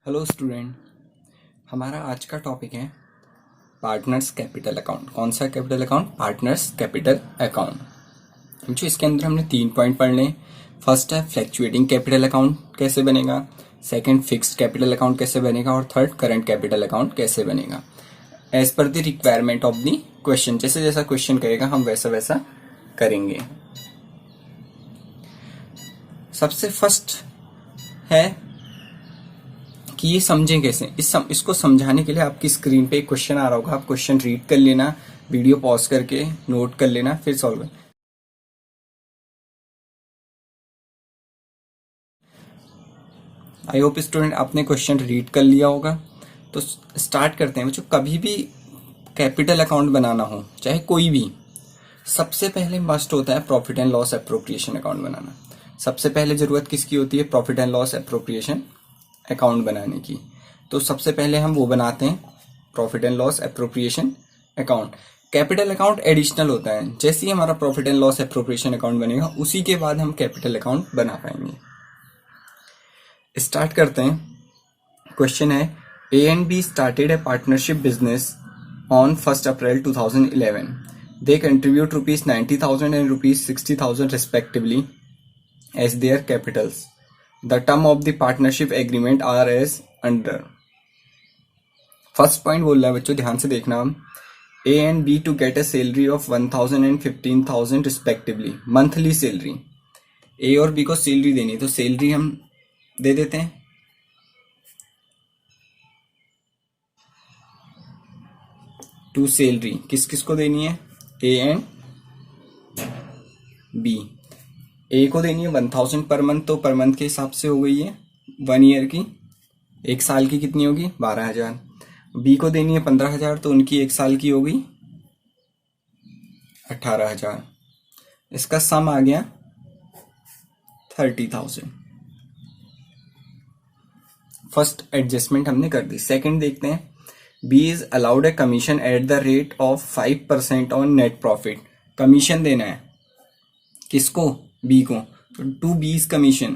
Hello student, हमारा आज का टॉपिक है पार्टनर्स कैपिटल अकाउंट। कौन सा capital account? Partners capital account. जो इसके अंदर हमने 3 पॉइंट पढ़ने। फर्स्ट है फ्लैक्चुएटिंग कैपिटल अकाउंट कैसे बनेगा, सेकंड फिक्स्ड कैपिटल अकाउंट कैसे बनेगा और थर्ड करंट कैपिटल अकाउंट कैसे बनेगा as per the requirement of the question. जैसे जैसा क्वेश्चन करेगा हम वैसा वैसा करेंगे। सबसे फर्स्ट है कि ये समझें कैसे। इसको समझाने के लिए आपकी स्क्रीन पे एक क्वेश्चन आ रहा होगा, आप क्वेश्चन रीड कर लेना, वीडियो पॉज करके नोट कर लेना, फिर सॉल्व कर। आई होप स्टूडेंट आपने क्वेश्चन रीड कर लिया होगा। तो स्टार्ट करते हैं बच्चों। कभी भी कैपिटल अकाउंट बनाना हो, चाहे कोई भी, सबसे पहले मस्ट होता है profit and loss appropriation account बनाना। सबसे पहले जरूरत किसकी होती है? Profit and loss appropriation account बनाने की। तो सबसे पहले हम वो बनाते हैं, profit and loss appropriation account. Capital account additional होता है। जैसे ही हमारा profit and loss appropriation account बनेगा उसी के बाद हम कैपिटल अकाउंट बना पाएंगे। स्टार्ट करते हैं। क्वेश्चन है, A and be started A partnership business on 1 April 2011. They contribute rupees 90,000 and rupees 60,000 respectively as their capitals. The term of the partnership agreement are as under. First point बोल रहा है बच्चों, ध्यान से देखना। हम A and B to get a salary of 1,000 and 15,000 respectively, monthly salary. A और B को सैलरी देनी, तो सैलरी हम दे देते हैं। टू सैलरी किस किस को देनी है? A and B. ए को देनी है 1,000 पर मंथ, तो पर मंथ के हिसाब से हो गई है 1 ईयर की। 1 साल की कितनी होगी? 12,000। बी को देनी है 15,000, तो उनकी 1 साल की होगी 18,000। इसका सम आ गया 30,000। फर्स्ट एडजस्टमेंट हमने कर दी। सेकंड देखते हैं, B is allowed a commission at the rate of 5% on net profit. Commission देना है किसको? बी को। तो to B's commission,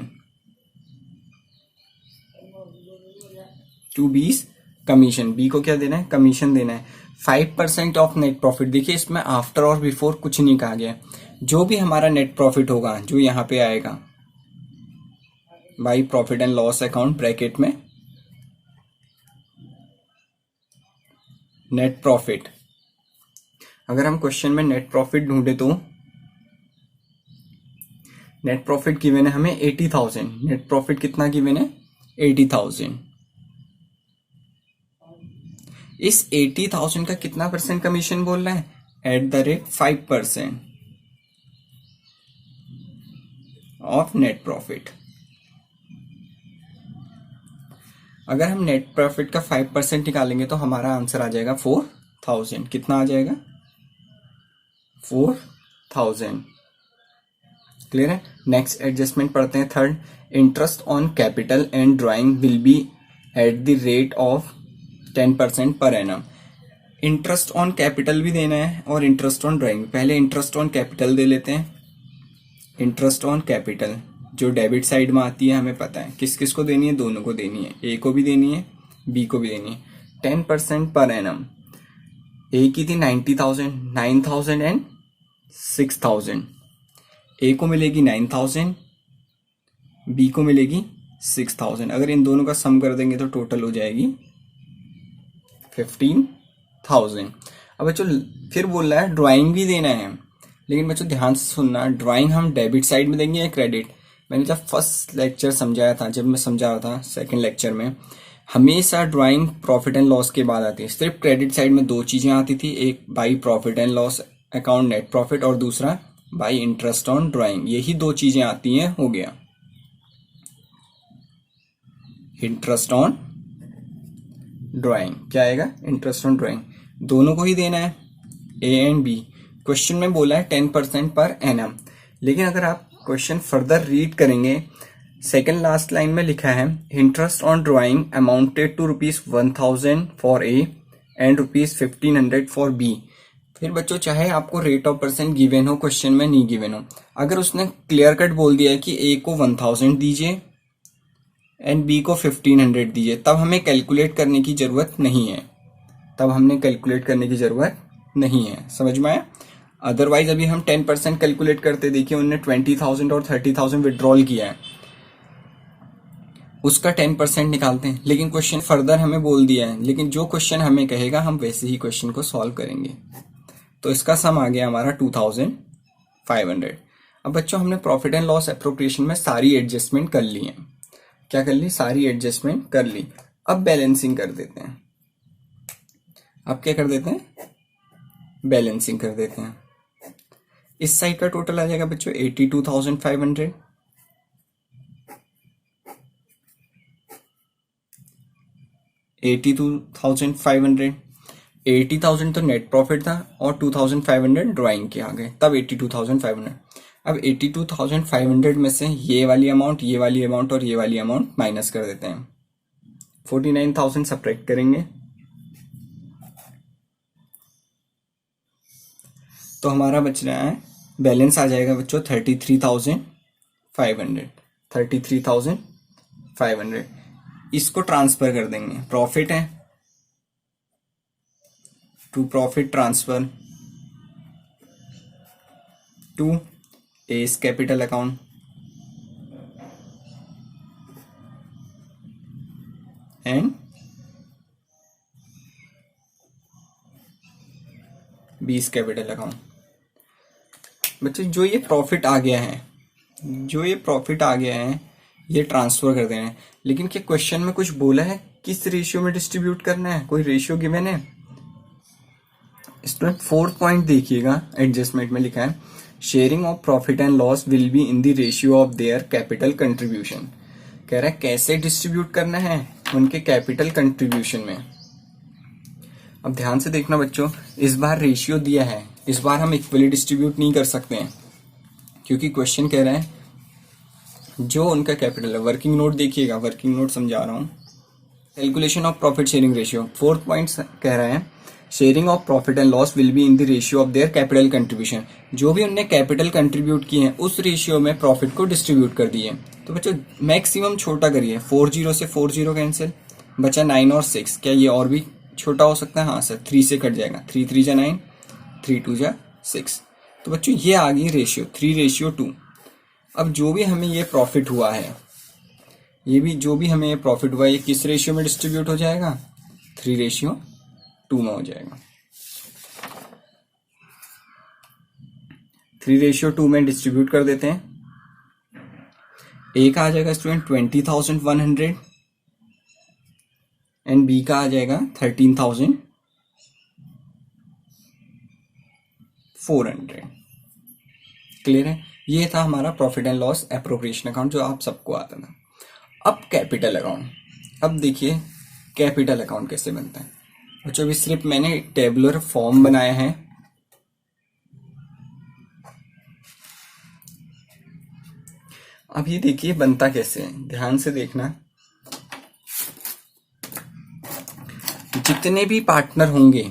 to B's commission. B को क्या देना है? कमीशन देना है 5% ऑफ नेट प्रॉफिट। देखिए इसमें आफ्टर और बिफोर कुछ नहीं कहा गया। जो भी हमारा नेट प्रॉफिट होगा जो यहां पे आएगा by profit and loss account bracket में नेट प्रॉफिट। अगर हम क्वेश्चन में नेट प्रॉफिट ढूंढे तो नेट प्रॉफिट गिवन है हमें 80,000। नेट प्रॉफिट कितना गिवन है? 80,000। इस 80,000 का कितना परसेंट कमीशन बोल रहा है? Eight the rate 5% of net profit. अगर हम नेट प्रॉफिट का 5% निकालेंगे तो हमारा आंसर आ जाएगा 4,000। कितना आ जाएगा? 4,000। क्लियर है? नेक्स्ट एडजस्टमेंट पढ़ते हैं। Third, interest on capital and drawing will be eight the rate of 10% per annum. Interest on capital भी देना है और इंटरेस्ट ऑन ड्राइंग। पहले इंटरेस्ट ऑन कैपिटल दे लेते हैं। इंटरेस्ट ऑन कैपिटल जो डेबिट साइड में आती है, हमें पता है किस किस को देनी है, दोनों को देनी है। ए को भी देनी है, बी को भी देनी है। 10% पर एनम। ए की थी 90,000, 9,000 एंड 6,000। ए को मिलेगी 9,000, बी को मिलेगी 6,000। अगर इन दोनों का सम कर देंगे तो टोटल हो जाएगी 15,000। अब बच्चों फिर बोल रहा है ड्राइंग भी देना है, लेकिन बच्चों ध्यान से सुनना, ड्राइंग हम डेबिट साइड में देंगे या क्रेडिट? मैंने जब फर्स्ट लेक्चर समझाया था, जब मैं समझा रहा था सेकंड लेक्चर में, हमेशा ड्राइंग प्रॉफिट एंड लॉस के बाद आती है। सिर्फ क्रेडिट साइड में 2 चीजें आती थी, एक by profit and loss account net profit और दूसरा बाई इंटरेस्ट ऑन ड्राइंग। यही 2 चीजें आती हैं, हो गया इंटरेस्ट ऑन ड्राइंग। क्या आएगा? Interest on drawing. दोनों को ही देना है, ए एंड बी। क्वेश्चन में बोला है 10% पर एनम, लेकिन अगर आप क्वेश्चन फर्दर रीड करेंगे, सेकेंड लास्ट लाइन में लिखा है interest on drawing amounted to ₹1,000 for A and ₹1,500 for B. फिर बच्चों चाहे आपको रेट ऑफ परसेंट गिवन हो, क्वेश्चन में नहीं गिवन हो, अगर उसने क्लियर कट बोल दिया है कि ए को 1000 दीजिए एंड बी को 1500 दीजिए, तब हमें कैलकुलेट करने की जरूरत नहीं है, तब हमने कैलकुलेट करने की जरूरत नहीं है। समझ में आया? अदरवाइज अभी हम 10% कैलकुलेट करते, देखिए उन्होंने 20,000 और 30,000 विड्रॉल किया है, उसका 10% निकालते हैं, लेकिन क्वेश्चन फर्दर हमें बोल दिया है, लेकिन जो क्वेश्चन हमें कहेगा हम वैसे ही क्वेश्चन को सॉल्व करेंगे। तो इसका सम आ गया हमारा 2,500। अब बच्चों हमने प्रॉफिट एंड लॉस एप्रोप्रिएशन में सारी एडजस्टमेंट कर ली है। क्या कर ली? सारी एडजस्टमेंट कर ली। अब बैलेंसिंग कर देते हैं। अब क्या कर देते हैं? बैलेंसिंग कर देते हैं। इस साइड का टोटल आ जाएगा बच्चों 82,500, 82,500। 80,000 तो नेट प्रॉफिट था और 2,500 ड्राइंग के आ गए, तब 82,500। अब 82,500 में से ये वाली अमाउंट, ये वाली अमाउंट और ये वाली अमाउंट माइनस कर देते हैं। 49,000 सब्ट्रैक्ट करेंगे तो हमारा बच रहा है, बैलेंस आ जाएगा बच्चों 33,500। 33,500 इसको ट्रांसफर कर देंगे, प्रॉफिट है to profit transfer to A's capital account and B's capital account. बच्चों जो ये प्रॉफिट आ गया है, ये ट्रांसफर कर देना है, लेकिन क्या क्वेश्चन में कुछ बोला है किस रेशियो में डिस्ट्रीब्यूट करना है? कोई रेशियो गिवन है? स्टूडेंट 4th पॉइंट देखिएगा, एडजस्टमेंट में लिखा है sharing of profit and loss will be in the ratio of their capital contribution. कह रहा है कैसे डिस्ट्रीब्यूट करना है? उनके कैपिटल कंट्रीब्यूशन में। अब ध्यान से देखना बच्चों, इस बार रेशियो दिया है, इस बार हम इक्वली डिस्ट्रीब्यूट नहीं कर सकते हैं, क्योंकि क्वेश्चन कह रहा है जो उनका कैपिटल है। वर्किंग नोट देखिएगा, वर्किंग नोट समझा रहा हूं। Calculation of profit sharing ratio 4th point कह रहा है sharing of profit and loss will be in the ratio of their capital contribution. जो भी उनने कैपिटल कंट्रीब्यूट किए हैं उस रेशियो में प्रॉफिट को डिस्ट्रीब्यूट कर दिए। तो बच्चों मैक्सिमम छोटा करिए, 40 से 40 कैंसिल, बचा 9 और 6। क्या ये और भी छोटा हो सकता है? हाँ सर, 3 से कट जाएगा, 3 3 जा 9, 3 2 जा 6। तो बच्चों ये आ गई रेशियो 3:2। अब जो भी हमें ये प्रॉफिट हुआ है, जो भी हमें ये प्रॉफिट हुआ है, ये किस रेशियो में डिस्ट्रीब्यूट हो जाएगा? 3:2 में हो जाएगा। 3:2 में डिस्ट्रीब्यूट कर देते हैं। ए का आ जाएगा स्टूडेंट 20,100 एंड बी का आ जाएगा 13,400। क्लियर है? ये था हमारा profit and loss appropriation account जो आप सबको आता था। अब कैपिटल अकाउंट। अब देखिए कैपिटल अकाउंट कैसे बनता है बच्चों। अभी सिर्फ मैंने एक टेबुलर फॉर्म बनाया है। अब ये देखिए बनता कैसे है, ध्यान से देखना। जितने भी पार्टनर होंगे,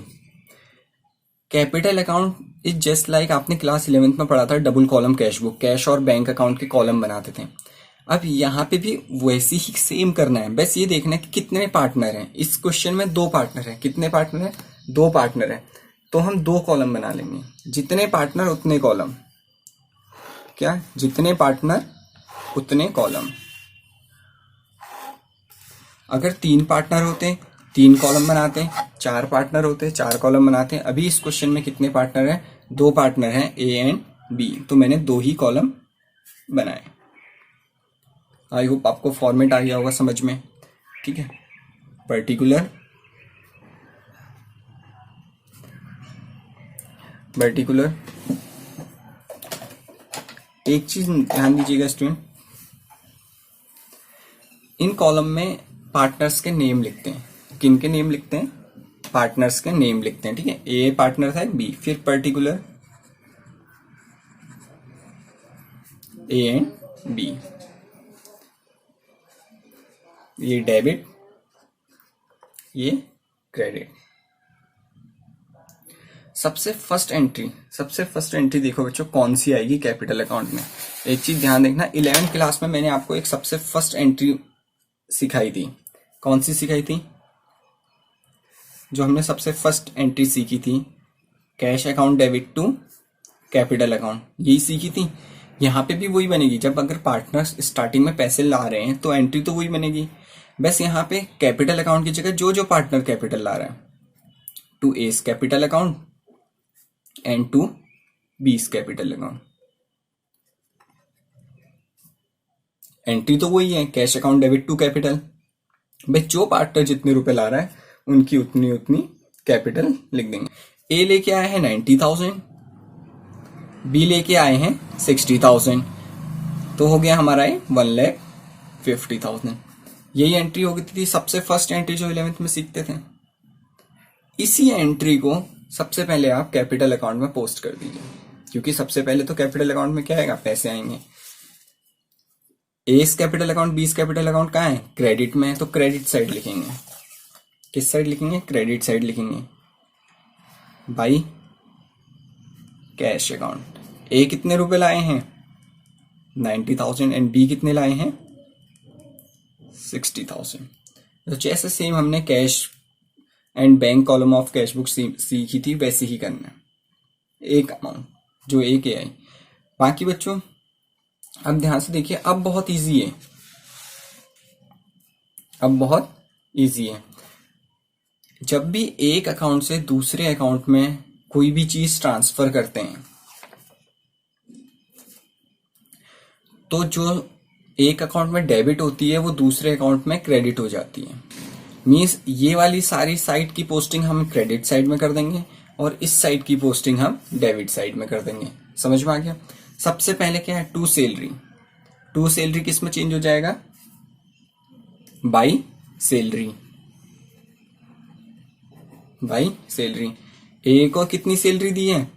capital account is just like, आपने क्लास 11th में पढ़ा था double column cash book, cash और बैंक अकाउंट के कॉलम बनाते थे। अब यहाँ पे भी वैसे ही सेम करना है, बस ये देखना है कि कितने पार्टनर हैं। इस क्वेश्चन में 2 पार्टनर हैं। कितने पार्टनर हैं? 2 पार्टनर हैं। तो हम 2 कॉलम बना लेंगे, जितने पार्टनर उतने कॉलम। क्या? जितने पार्टनर उतने कॉलम। अगर 3 पार्टनर होते 3 कॉलम बनाते, 4 पार्टनर होते 4 कॉलम बनाते। अभी इस क्वेश्चन में कितने पार्टनर हैं? 2 पार्टनर हैं, ए एंड बी, तो मैंने 2 ही कॉलम बनाए। आई होप आपको फॉर्मेट आ गया होगा समझ में। ठीक है, पर्टिकुलर, पर्टिकुलर। एक चीज ध्यान दीजिएगा स्टूडेंट, इन कॉलम में पार्टनर्स के नेम लिखते हैं। किन के नेम लिखते हैं? पार्टनर्स के नेम लिखते हैं। ठीक है, ए पार्टनर था, बी, फिर पर्टिकुलर ए एंड बी। ये डेबिट, ये क्रेडिट। सबसे फर्स्ट एंट्री देखो बच्चों कौन सी आएगी कैपिटल अकाउंट में। एक चीज ध्यान देखना, 11th क्लास में मैंने आपको एक सबसे फर्स्ट एंट्री सिखाई थी। कौन सी सिखाई थी? जो हमने सबसे फर्स्ट एंट्री सीखी थी, cash account debit to capital account, यही सीखी थी। यहाँ पे भी वही बनेगी। जब अगर पार्टनर्स स्टार्टिंग में पैसे ला रहे हैं तो एंट्री तो वही बनेगी, बस यहाँ पे कैपिटल अकाउंट की जगह जो जो पार्टनर कैपिटल ला रहा है, to A's capital account and to B's capital account. Entry तो वही है, cash account debit to capital. भाई जो पार्टनर जितने रुपए ला रहा है उनकी उतनी उतनी कैपिटल लिख देंगे। ए लेके आए हैं 90,000, बी लेके आए हैं 60,000, तो हो गया हमारा ये 1,50,000। यही एंट्री हो गई थी सबसे फर्स्ट एंट्री जो 11th में सीखते थे। इसी एंट्री को सबसे पहले आप कैपिटल अकाउंट में पोस्ट कर दीजिए, क्योंकि सबसे पहले तो कैपिटल अकाउंट में क्या आएगा, पैसे आएंगे। एस कैपिटल अकाउंट बीस कैपिटल अकाउंट कहाँ है, क्रेडिट में है, तो क्रेडिट साइड लिखेंगे। किस साइड लिखेंगे, क्रेडिट साइड लिखेंगे बाई कैश अकाउंट। ए कितने रुपए लाए हैं 90,000 एंड बी कितने लाए हैं 60,000। तो जैसे सेम हमने cash and bank column of cash book सीखी थी वैसे ही करना है, एक अमाउंट जो एक आई। बाकी बच्चों अब ध्यान से देखिए, अब बहुत इजी है, अब बहुत इजी है। जब भी एक अकाउंट से दूसरे अकाउंट में कोई भी चीज ट्रांसफर करते हैं तो जो एक अकाउंट में डेबिट होती है वो दूसरे अकाउंट में क्रेडिट हो जाती है। मींस ये वाली सारी साइड की पोस्टिंग हम क्रेडिट साइड में कर देंगे और इस साइड की पोस्टिंग हम डेबिट साइड में कर देंगे। समझ में आ गया? सबसे पहले क्या है, टू सैलरी। टू सैलरी किस में चेंज हो जाएगा, by salary. By salary. A को कितनी सैलरी दी है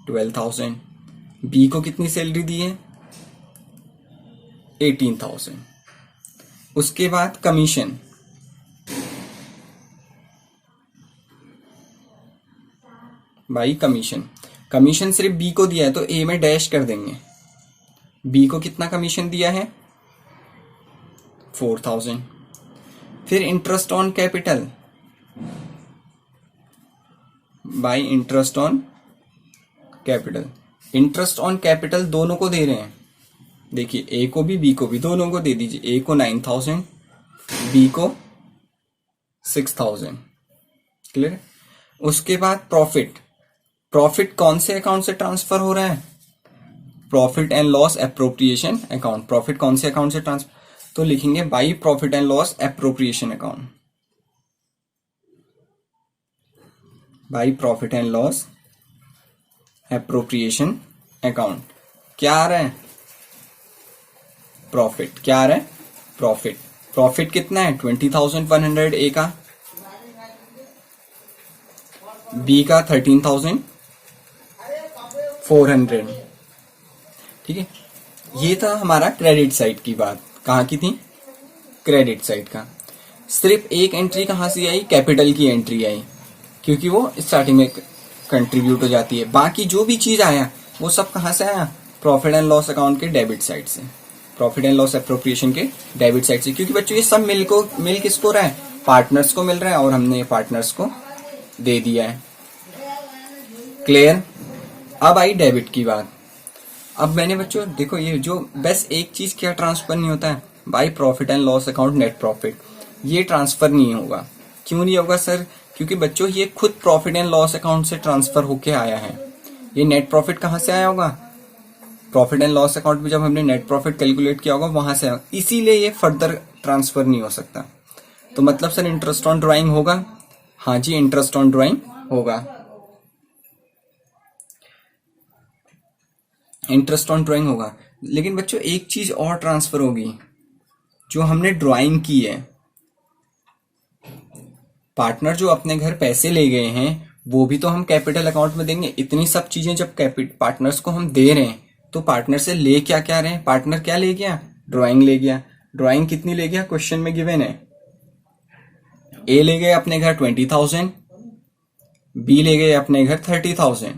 12,000, बी को कितनी सैलरी दी है 18,000। उसके बाद कमीशन, बाई कमीशन। कमीशन सिर्फ बी को दिया है तो ए में डैश कर देंगे। बी को कितना कमीशन दिया है 4,000। फिर interest on capital by interest on capital. Interest on capital दोनों को दे रहे हैं, देखिए ए को भी बी को भी, दोनों को दे दीजिए। ए को 9,000, बी को 6,000। क्लियर? उसके बाद प्रॉफिट। प्रॉफिट कौन से अकाउंट से ट्रांसफर हो रहा है, profit and loss appropriation account. Profit कौन से अकाउंट से ट्रांसफर, तो लिखेंगे by profit and loss appropriation account. By profit and loss appropriation account. क्या आ रहा है प्रॉफिट, क्या आ रहा है प्रॉफिट। प्रॉफिट कितना है 20,100 ए का, बी का 13,400। ठीक है, ये था हमारा क्रेडिट साइड की बात। कहाँ की थी, क्रेडिट साइड का। सिर्फ एक एंट्री कहां से आई, कैपिटल की एंट्री आई, क्योंकि वो स्टार्टिंग में कंट्रीब्यूट हो जाती है। बाकी जो भी चीज आया वो सब कहां से आया, प्रॉफिट एंड लॉस अकाउंट के डेबिट साइड से, प्रॉफिट एंड लॉस एप्रोप्रिएशन के डेबिट साइड से। क्योंकि बच्चों ये सब मिल किसको रहा है, पार्टनर्स को मिल रहा है, और हमने पार्टनर्स को दे दिया है। क्लियर? अब आई डेबिट की बात। अब मैंने बच्चों देखो, ये जो बस एक चीज क्या ट्रांसफर नहीं होता है, by profit and loss account net profit, ये ट्रांसफर नहीं होगा। क्यों नहीं होगा सर, क्योंकि बच्चों ये खुद प्रॉफिट एंड लॉस अकाउंट से ट्रांसफर होके आया है। ये नेट प्रॉफिट कहां से आया होगा, प्रॉफिट एंड लॉस अकाउंट में जब हमने नेट प्रॉफिट कैलकुलेट किया होगा वहां से आया, इसीलिए ये फर्दर ट्रांसफर नहीं हो सकता। तो मतलब सर इंटरेस्ट ऑन ड्राइंग होगा, हाँ जी इंटरेस्ट ऑन ड्राइंग होगा, इंटरेस्ट ऑन ड्राइंग होगा। लेकिन बच्चों एक चीज और ट्रांसफर होगी, जो हमने ड्राइंग की है, पार्टनर जो अपने घर पैसे ले गए हैं वो भी तो हम कैपिटल अकाउंट में देंगे। इतनी सब चीजें जब पार्टनर्स को हम दे रहे हैं तो पार्टनर से ले क्या क्या रहे हैं, पार्टनर क्या ले गया, ड्राइंग ले गया। ड्राइंग कितनी ले गया, क्वेश्चन में गिवन है। ए ले गए अपने घर 20,000, बी ले गए अपने घर 30,000।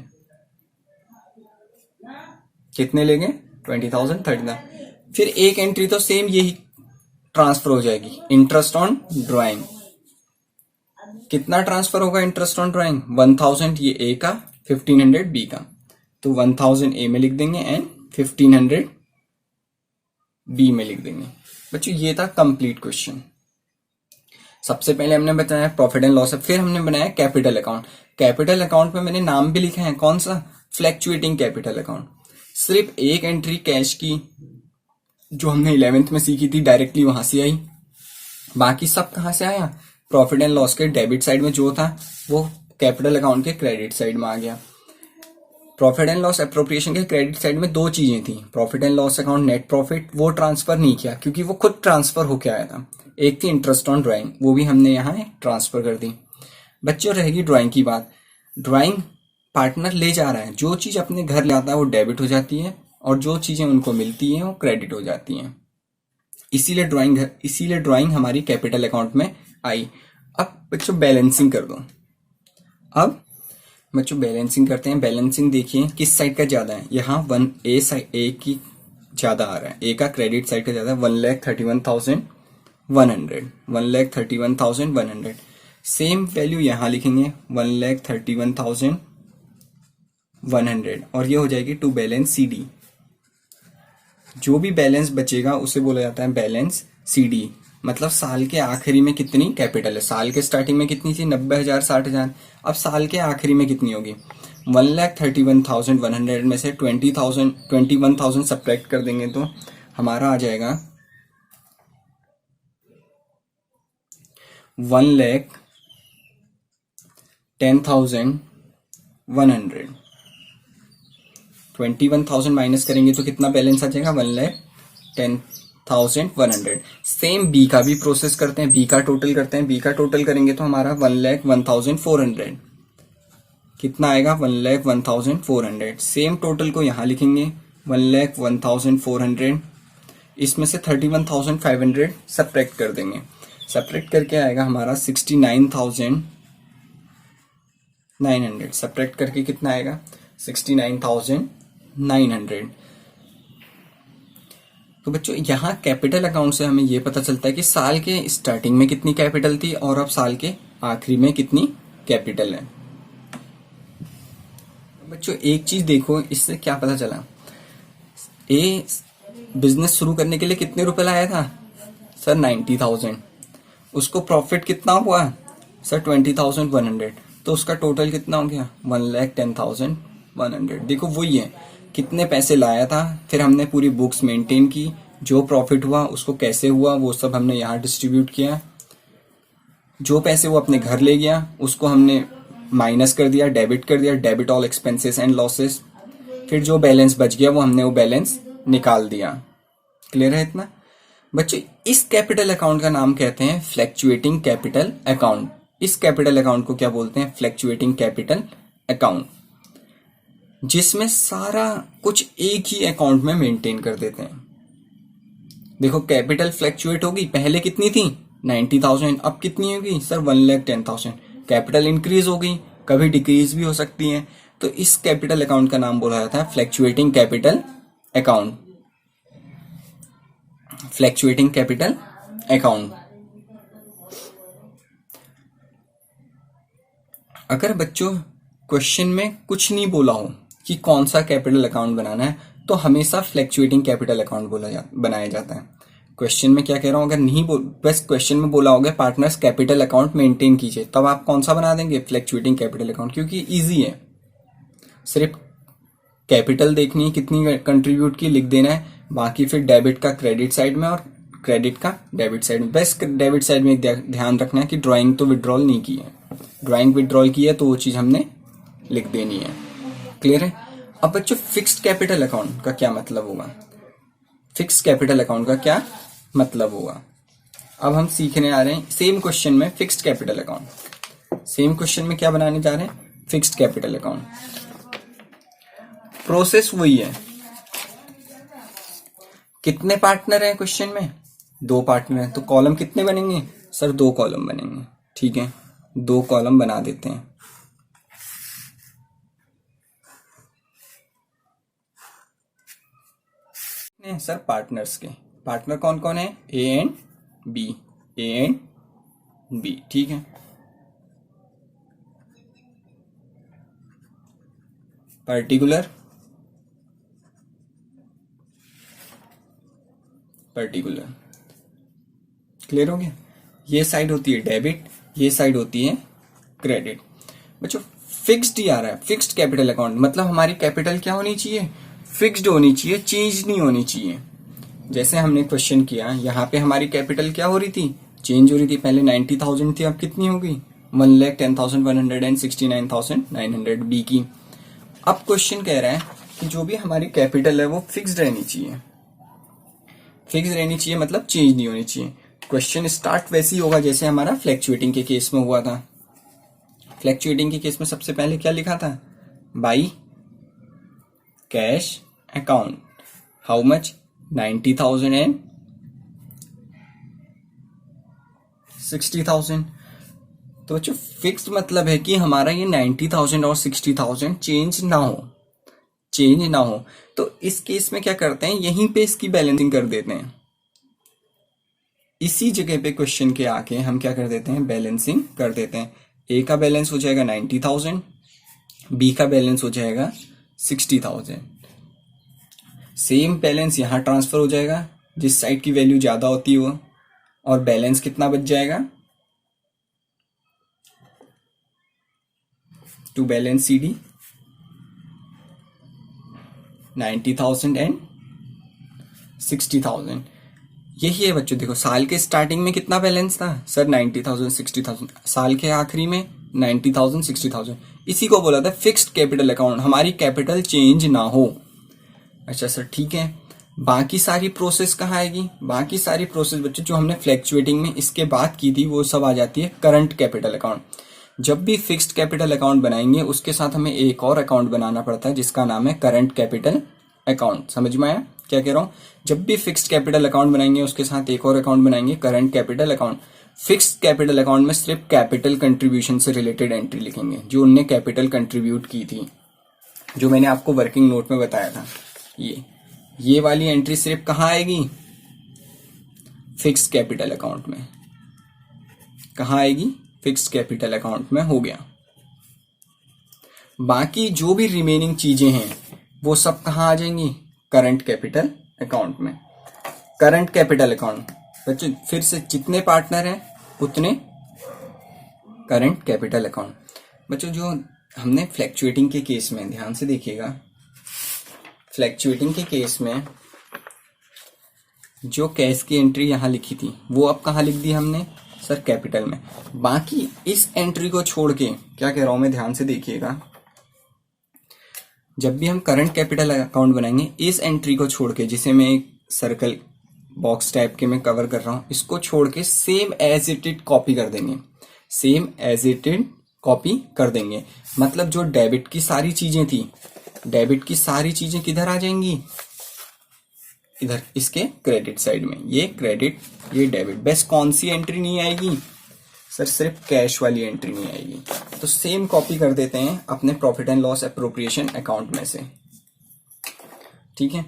कितने ले गए 20,000 30,000। फिर एक एंट्री तो सेम यही ट्रांसफर हो जाएगी इंटरेस्ट ऑन ड्राइंग। कितना ट्रांसफर होगा इंटरेस्ट ऑन ड्राइंग? 1000 ये ए का, 1500 बी का। तो 1000 ए में लिख देंगे एंड 1500 बी में लिख देंगे। बच्चों ये था कंप्लीट क्वेश्चन। सबसे पहले हमने बताया प्रॉफिट एंड लॉस, फिर हमने बनाया कैपिटल अकाउंट। कैपिटल अकाउंट में मैंने नाम भी लिखा है, कौन सा? Fluctuating capital account. सिर्फ एक एंट्री कैश की जो हमने 11th में सीखी थी डायरेक्टली वहां से आई, बाकी सब कहां से आया? प्रॉफिट एंड लॉस के डेबिट साइड में जो था वो कैपिटल अकाउंट के क्रेडिट साइड में आ गया। प्रॉफिट एंड लॉस एप्रोप्रिएशन के क्रेडिट साइड में दो चीजें थी, profit and loss account net profit वो ट्रांसफर नहीं किया क्योंकि वो खुद ट्रांसफर होके आया था। एक थी इंटरेस्ट ऑन ड्राइंग, वो भी हमने यहाँ ट्रांसफर कर दी। बच्चों रहेगी ड्राइंग की बात। ड्राइंग पार्टनर ले जा रहा है, जो चीज अपने घर ले आता है वो डेबिट हो जाती है और जो चीजें उनको मिलती हैं वो क्रेडिट हो जाती हैं। इसीलिए ड्राइंग हमारी कैपिटल अकाउंट में आई। अब बच्चों बैलेंसिंग कर दो। अब बच्चों बैलेंसिंग करते हैं। बैलेंसिंग देखिए किस साइड का ज्यादा है, यहाँ वन ए साइड ए की ज्यादा आ रहा है, ए का क्रेडिट साइड का ज्यादा है, 1,31,100 1,31,100। सेम वैल्यू यहाँ लिखेंगे 1,31,100 और ये हो जाएगी टू बैलेंस CD। जो भी बैलेंस बचेगा उसे बोला जाता है बैलेंस CD। मतलब साल के आखिरी में कितनी कैपिटल है। साल के स्टार्टिंग में कितनी थी? 90,000 60,000। अब साल के आखिरी में कितनी होगी? 1,31,100 में से 21,000 सब्ट्रैक्ट कर देंगे तो हमारा आ जाएगा 1,10,100। 21,000 माइनस करेंगे तो कितना बैलेंस आ जाएगा? 1,10,100। सेम बी का भी प्रोसेस करते हैं, बी का टोटल करते हैं। बी का टोटल करेंगे तो हमारा 1,01,400 कितना आएगा? 1,01,400। सेम टोटल को यहां लिखेंगे 1,01,400। इसमें से 31,500 सब्ट्रैक्ट कर देंगे। सब्ट्रैक्ट करके आएगा हमारा 69,900। सब्ट्रैक्ट करके कितना आएगा? 69,900। तो बच्चों यहाँ कैपिटल अकाउंट से हमें यह पता चलता है कि साल के स्टार्टिंग में कितनी कैपिटल थी और अब साल के आखिरी में कितनी कैपिटल है। बच्चों एक चीज देखो, इससे क्या पता चला? ए बिजनेस शुरू करने के लिए कितने रुपए लाया था? सर 90,000। उसको प्रॉफिट कितना हुआ? सर 20,100। तो उसका टोटल कितना हो गया? 1,10,100। देखो वही है, कितने पैसे लाया था, फिर हमने पूरी बुक्स मेंटेन की, जो प्रॉफिट हुआ उसको कैसे हुआ वो सब हमने यहाँ डिस्ट्रीब्यूट किया। जो पैसे वो अपने घर ले गया उसको हमने माइनस कर दिया, डेबिट कर दिया, debit all expenses and losses. फिर जो बैलेंस बच गया वो हमने वो बैलेंस निकाल दिया। क्लियर है इतना? बच्चों इस कैपिटल अकाउंट का नाम कहते हैं फ्लैक्चुएटिंग कैपिटल अकाउंट। इस कैपिटल अकाउंट को क्या बोलते हैं? फ्लैक्चुएटिंग कैपिटल अकाउंट, जिसमें सारा कुछ एक ही अकाउंट में मेंटेन कर देते हैं। देखो कैपिटल फ्लैक्चुएट होगी, पहले कितनी थी? 90,000, अब कितनी होगी? सर 1,10,000। कैपिटल इंक्रीज होगी, कभी डिक्रीज भी हो सकती है। तो इस कैपिटल अकाउंट का नाम बोला जाता है fluctuating capital account. Fluctuating capital account. अगर बच्चों क्वेश्चन में कुछ नहीं बोला हो कि कौन सा कैपिटल अकाउंट बनाना है तो हमेशा फ्लैक्चुएटिंग कैपिटल अकाउंट बनाया जाता है। क्वेश्चन में क्या कह रहा हूं, अगर नहीं बस क्वेश्चन में बोला होगा पार्टनर्स कैपिटल अकाउंट मेंटेन कीजिए, तब आप कौन सा बना देंगे? फ्लैक्चुएटिंग कैपिटल अकाउंट, क्योंकि इजी है। सिर्फ कैपिटल देखनी है कितनी कंट्रीब्यूट की, लिख देना है, बाकी फिर डेबिट का क्रेडिट साइड में और क्रेडिट का डेबिट साइड में। बस डेबिट साइड में ध्यान रखना है कि ड्राइंग तो विड्रॉल नहीं की है, ड्राइंग विड्रॉल की है तो वो चीज हमने लिख देनी है। क्लियर है? अब बच्चों फिक्स्ड कैपिटल अकाउंट का क्या मतलब होगा? फिक्स्ड कैपिटल अकाउंट का क्या मतलब होगा अब हम सीखने आ रहे हैं। सेम क्वेश्चन में fixed capital account, same question में क्या बनाने जा रहे हैं? Fixed capital account. प्रोसेस वही है। कितने पार्टनर हैं क्वेश्चन में? 2 पार्टनर हैं, तो कॉलम कितने बनेंगे? सर 2 कॉलम बनेंगे। ठीक है, 2 कॉलम बना देते हैं। सर पार्टनर्स के पार्टनर कौन कौन है? A and B, A and B, ठीक है। पर्टिकुलर, पर्टिकुलर, क्लियर हो गया। ये साइड होती है डेबिट, ये साइड होती है क्रेडिट। बच्चों फिक्स्ड ही आ रहा है, फिक्स्ड कैपिटल अकाउंट, मतलब हमारी कैपिटल क्या होनी चाहिए, फिक्स्ड होनी चाहिए, चेंज नहीं होनी चाहिए। जैसे हमने क्वेश्चन किया, यहाँ पे हमारी कैपिटल क्या हो रही थी, चेंज हो रही थी। पहले 90,000 थी, अब कितनी हो गई 1,10,169,900 बी की। अब क्वेश्चन कह रहा है कि जो भी हमारी कैपिटल है वो फिक्स्ड रहनी चाहिए, फिक्स रहनी चाहिए मतलब चेंज नहीं होनी चाहिए। क्वेश्चन स्टार्ट वैसे ही होगा जैसे हमारा फ्लैक्चुएटिंग के केस में हुआ था। फ्लैक्चुएटिंग के केस में सबसे पहले क्या लिखा था, by cash account, how much 90,000 and 60,000। तो बच्चों फिक्स्ड मतलब है कि हमारा ये 90,000 और 60,000 चेंज ना हो, चेंज ना हो। तो इस केस में क्या करते हैं, यहीं पे इसकी बैलेंसिंग कर देते हैं। इसी जगह पे क्वेश्चन के आके हम क्या कर देते हैं, बैलेंसिंग कर देते हैं। ए का बैलेंस हो जाएगा 90,000, बी का बैलेंस हो जाएगा 60,000। सेम बैलेंस यहां ट्रांसफर हो जाएगा, जिस साइड की वैल्यू ज्यादा होती है वो, और बैलेंस कितना बच जाएगा, to balance C D 90,000 and 60,000। यही है बच्चों, देखो साल के स्टार्टिंग में कितना बैलेंस था सर, 90,000 60,000, साल के आखिरी में 90,000 60,000। इसी को बोला था फिक्स्ड कैपिटल अकाउंट, हमारी कैपिटल चेंज ना हो। अच्छा सर ठीक है, बाकी सारी प्रोसेस कहाँ आएगी, बाकी सारी प्रोसेस बच्चों जो हमने फ्लैक्चुएटिंग में इसके बाद की थी वो सब आ जाती है करंट कैपिटल अकाउंट। जब भी फिक्स्ड कैपिटल अकाउंट बनाएंगे उसके साथ हमें एक और अकाउंट बनाना पड़ता है जिसका नाम है करंट कैपिटल अकाउंट। समझ में आया क्या कह रहा हूं, जब भी फिक्स्ड कैपिटल अकाउंट बनाएंगे उसके साथ एक और अकाउंट बनाएंगे current capital account. Fixed capital account में सिर्फ कैपिटल कंट्रीब्यूशन से रिलेटेड एंट्री लिखेंगे, जो उनने कैपिटल कंट्रीब्यूट की थी, जो मैंने आपको वर्किंग नोट में बताया था। ये वाली एंट्री सिर्फ कहां आएगी, फिक्स्ड कैपिटल अकाउंट में। कहां आएगी, फिक्स्ड कैपिटल अकाउंट में। हो गया। बाकी जो भी रिमेनिंग चीजें हैं वो सब कहां आ जाएंगी, करंट कैपिटल अकाउंट में। करंट कैपिटल अकाउंट बच्चों फिर से जितने पार्टनर हैं उतने करंट कैपिटल अकाउंट। बच्चों जो हमने फ्लैक्चुएटिंग के केस में, ध्यान से देखिएगा, फ्लैक्चुएटिंग के केस में जो कैश की एंट्री यहां लिखी थी वो अब कहां लिख दी हमने सर, कैपिटल में। बाकी इस एंट्री को छोड़ के, क्या कह रहा हूं मैं, ध्यान से देखिएगा, जब भी हम करंट कैपिटल अकाउंट बनाएंगे इस एंट्री को छोड़ के, जिसे मैं एक सर्कल बॉक्स टाइप के मैं कवर कर रहा हूं, इसको छोड़ के same as it is copy कर देंगे, same as it is copy कर देंगे। मतलब जो डेबिट की सारी चीजें थी, डेबिट की सारी चीजें किधर आ जाएंगी, इधर इसके क्रेडिट साइड में। ये क्रेडिट, ये डेबिट। बस कौन सी एंट्री नहीं आएगी सर, सिर्फ कैश वाली एंट्री नहीं आएगी। तो सेम कॉपी कर देते हैं अपने profit and loss appropriation account में से, ठीक है।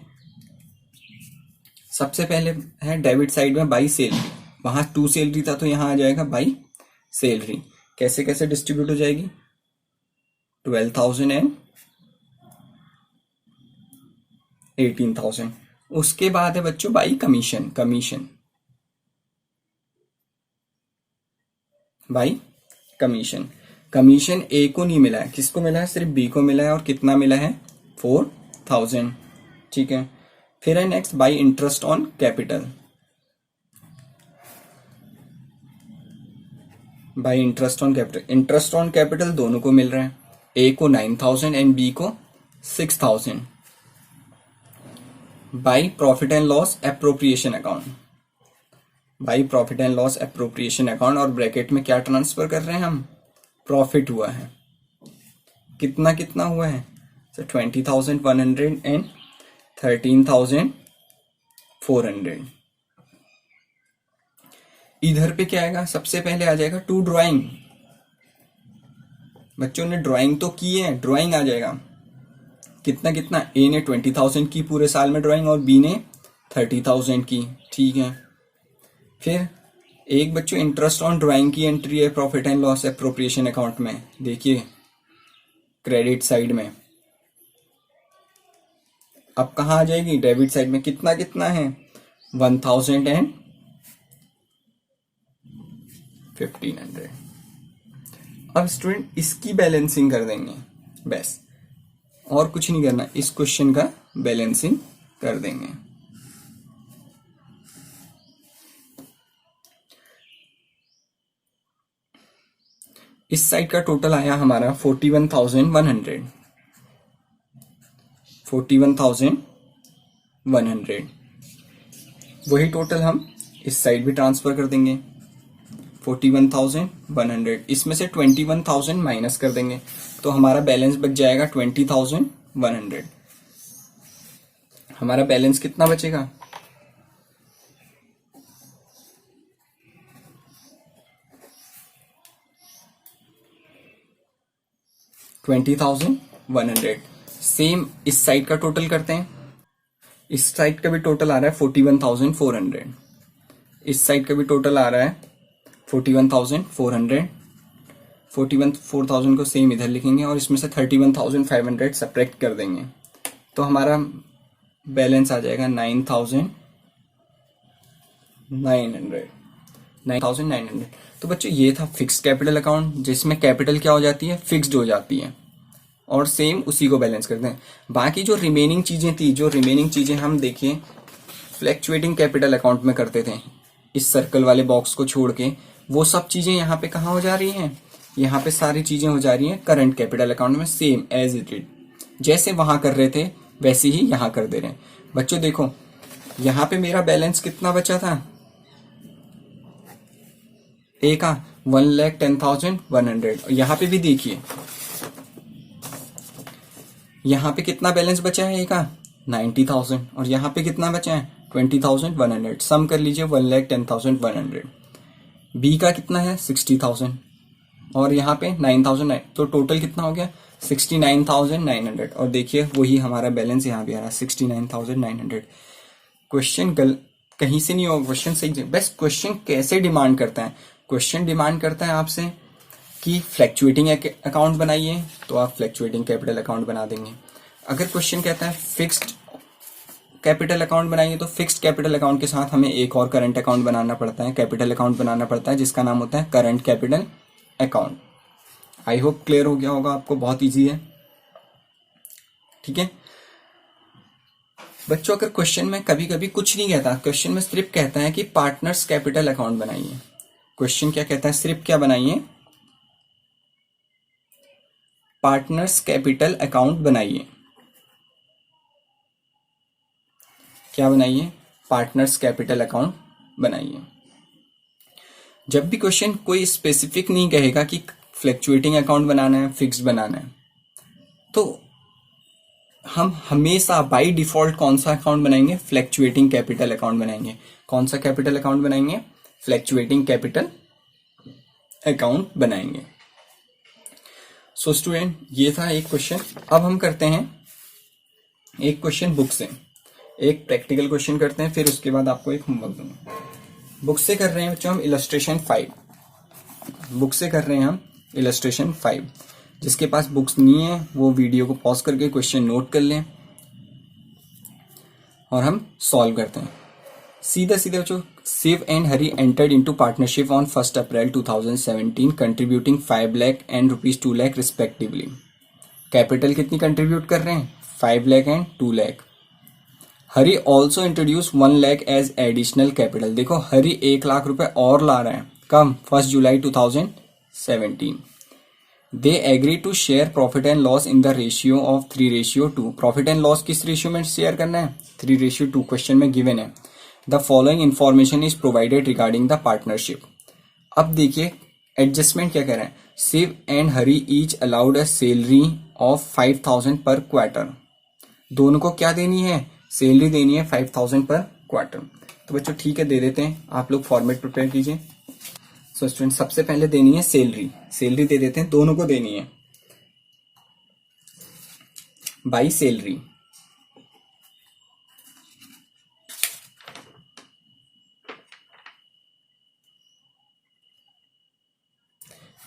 सबसे पहले है डेबिट साइड में बाई सैलरी, वहां 2 सैलरी था तो यहां आ जाएगा बाई सैलरी। कैसे कैसे डिस्ट्रीब्यूट हो जाएगी, 12,000 एंड 18,000। उसके बाद है बच्चों by commission, commission by commission. Commission A को नहीं मिला है, किसको मिला है, सिर्फ बी को मिला है, और कितना मिला है 4,000, ठीक है। फिर है next by interest on capital, by interest on capital. Interest on capital दोनों को मिल रहा है, ए को 9,000 एंड बी को 6,000। By profit and loss appropriation account, by profit and loss appropriation account, और ब्रैकेट में क्या ट्रांसफर कर रहे हैं हम, प्रॉफिट हुआ है। कितना कितना हुआ है सर, 20,100 एंड 13,400। इधर पे क्या आएगा, सबसे पहले आ जाएगा टू ड्राइंग। बच्चों ने ड्राइंग तो की है, ड्राइंग आ जाएगा कितना कितना, ए ने 20,000 की पूरे साल में ड्राइंग और बी ने 30,000 की, ठीक है। फिर एक बच्चों इंटरेस्ट ऑन ड्राइंग की एंट्री है profit and loss appropriation account में, देखिए क्रेडिट साइड में। अब कहाँ आ जाएगी, डेबिट साइड में। कितना कितना है, 1500। अब स्टूडेंट इसकी बैलेंसिंग कर देंगे बस, और कुछ नहीं करना, इस क्वेश्चन का बैलेंसिंग कर देंगे। इस साइड का टोटल आया हमारा 41,100, 41,100। वही टोटल हम इस साइड भी ट्रांसफर कर देंगे, 41,100। इसमें से 21,000 माइनस कर देंगे, तो हमारा बैलेंस बच जाएगा 20,100। हमारा बैलेंस कितना बचेगा, 20,100। सेम इस साइड का टोटल करते हैं। इस साइड का भी टोटल आ रहा है 41,400, इस साइड का भी टोटल आ रहा है 41,400। 41,400 को सेम इधर लिखेंगे और इसमें से 31,500 सब्ट्रैक्ट कर देंगे, तो हमारा बैलेंस आ जाएगा 9,900। तो बच्चों ये था फिक्स्ड कैपिटल अकाउंट, जिसमें कैपिटल क्या हो जाती है, फिक्स्ड हो जाती है, और सेम उसी को बैलेंस करते हैं। बाकी जो रिमेनिंग चीजें थी, जो रिमेनिंग चीजें हम देखिए फ्लैक्चुएटिंग कैपिटल अकाउंट में करते थे, इस सर्कल वाले बॉक्स को छोड़ के, वो सब चीजें यहाँ पे कहाँ हो जा रही हैं, यहाँ पे सारी चीजें हो जा रही हैं करंट कैपिटल अकाउंट में, सेम एज इट इज। जैसे वहां कर रहे थे वैसे ही यहाँ कर दे रहे हैं। बच्चों देखो यहाँ पे मेरा बैलेंस कितना बचा था, ए का 1,10,100। और यहाँ पे भी देखिए यहाँ पे कितना बैलेंस बचा है, ए का 90,000, और यहाँ पे कितना बचा है 20,100। सम कर लीजिए 1,10,100। बी का कितना है 60,000, और यहाँ पे 9,000, तो टोटल कितना हो गया 69,900। और देखिए वही हमारा बैलेंस यहाँ भी आ रहा है 69,900। क्वेश्चन कहीं से नहीं होगा, क्वेश्चन सही। बस क्वेश्चन कैसे डिमांड करता है, क्वेश्चन डिमांड करता है आपसे कि फ्लैक्चुएटिंग अकाउंट बनाइए, तो आप फ्लैक्चुएटिंग कैपिटल अकाउंट बना देंगे। अगर क्वेश्चन कहता है फिक्स्ड कैपिटल अकाउंट बनाइए, तो फिक्स्ड कैपिटल अकाउंट के साथ हमें एक और करंट अकाउंट बनाना पड़ता है, कैपिटल अकाउंट बनाना पड़ता है, जिसका नाम होता है current capital account. I hope clear हो गया होगा आपको, बहुत इजी है, ठीक है बच्चों। अगर क्वेश्चन में कभी कभी कुछ नहीं कहता, क्वेश्चन में सिर्फ कहता है कि पार्टनर्स कैपिटल अकाउंट बनाइए। क्वेश्चन क्या कहता है, सिर्फ क्या बनाइए, पार्टनर्स कैपिटल अकाउंट बनाइए। क्या बनाइए, पार्टनर्स कैपिटल अकाउंट बनाइए। जब भी क्वेश्चन कोई स्पेसिफिक नहीं कहेगा कि फ्लैक्चुएटिंग अकाउंट बनाना है, फिक्स्ड बनाना है, तो हम हमेशा बाय डिफॉल्ट कौन सा अकाउंट बनाएंगे, फ्लैक्चुएटिंग कैपिटल अकाउंट बनाएंगे। कौन सा कैपिटल अकाउंट बनाएंगे, फ्लैक्चुएटिंग कैपिटल अकाउंट बनाएंगे। सो स्टूडेंट ये था एक क्वेश्चन। अब हम करते हैं एक क्वेश्चन बुक से, एक प्रैक्टिकल क्वेश्चन करते हैं, फिर उसके बाद आपको एक होमवर्क दूंगा। बुक से कर रहे हैं बच्चों हम इलस्ट्रेशन 5, बुक से कर रहे हैं हम इलस्ट्रेशन 5। जिसके पास बुक्स नहीं है वो वीडियो को पॉज करके क्वेश्चन नोट कर लें और हम सॉल्व करते हैं। सीधा सीधा बच्चों, Shiv and Hari entered into partnership on 1 April 2017 contributing 5 lakh and ₹2 lakh respectively. Capital कितनी कंट्रीब्यूट कर रहे हैं, 5 lakh and 2 lakh. Hari also introduce 1 lakh as additional capital. देखो हरी 1 लाख रुपए और ला रहा है, come 1 July 2017। They agree to share profit and loss in the ratio of 3:2। Profit and loss किस रेशियो में शेयर करना है, 3:2। क्वेश्चन में गिवन है the following information is provided regarding the partnership. अब देखिए एडजस्टमेंट क्या कह रहे हैं, Shiv and Hari each allowed a salary of 5,000 per quarter. दोनों को क्या देनी है, सैलरी देनी है 5,000 पर क्वार्टर। तो बच्चों ठीक है दे देते हैं, आप लोग फॉर्मेट प्रिपेयर कीजिए। सो स्टूडेंट सबसे पहले देनी है सैलरी, सैलरी दे देते हैं, दोनों को देनी है बाई सैलरी।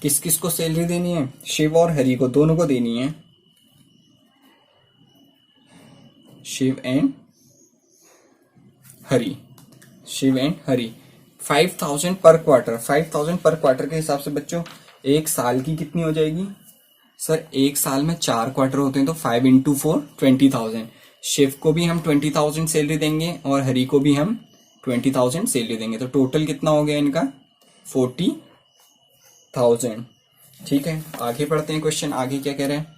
किस किस को सैलरी देनी है? शिव और हरि को, दोनों को देनी है। Shiv and Hari, Shiv and Hari. 5000 per quarter, 5000 per quarter के हिसाब से बच्चों एक साल की कितनी हो जाएगी? सर एक साल में 4 क्वार्टर होते हैं, तो 5 इंटू 4 20,000। शिव को भी हम 20,000 सैलरी देंगे और हरि को भी हम 20,000 सैलरी देंगे, तो टोटल कितना हो गया इनका? 40,000। ठीक है, आगे पढ़ते हैं क्वेश्चन। आगे क्या कह रहे हैं?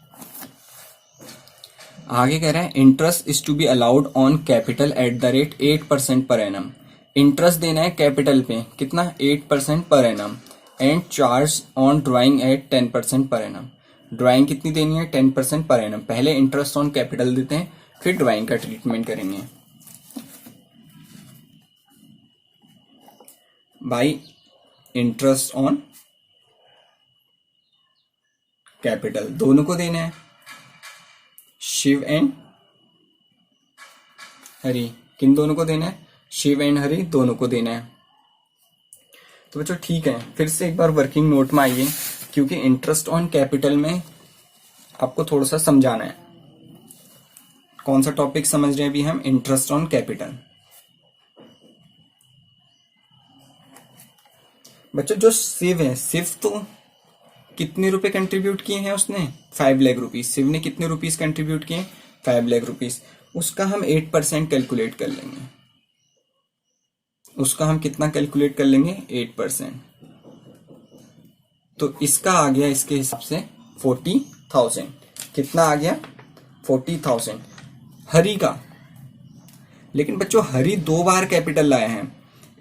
आगे कह रहा है interest is to be allowed on capital at the rate 8% per annum. Interest देना है कैपिटल पे, कितना? 8% per annum. And charge on drawing at 10% per annum. Drawing कितनी देनी है? 10% पर एनम। पहले इंटरेस्ट ऑन कैपिटल देते हैं, फिर ड्राइंग का ट्रीटमेंट करेंगे। बाई इंटरेस्ट ऑन कैपिटल दोनों को देना है, शिव एंड हरि। किन दोनों को देना है? शिव एंड हरि दोनों को देना है। तो बच्चों ठीक है, फिर से एक बार वर्किंग नोट में आइए, क्योंकि इंटरेस्ट ऑन कैपिटल में आपको थोड़ा सा समझाना है। कौन सा टॉपिक समझ रहे हैं अभी हम? Interest on capital. बच्चों जो शिव है, शिव तो कितने रुपए कंट्रीब्यूट किए हैं उसने? 5 लाख रुपीज। शिव ने कितने रुपीज कंट्रीब्यूट किए? 5 लाख रुपीज। उसका हम 8% कैलकुलेट कर लेंगे। उसका हम कितना कैलकुलेट कर लेंगे? 8%। तो इसका आ गया इसके हिसाब से 40,000। कितना आ गया? 40,000 हरि का। लेकिन बच्चों हरि 2 बार कैपिटल लाया है।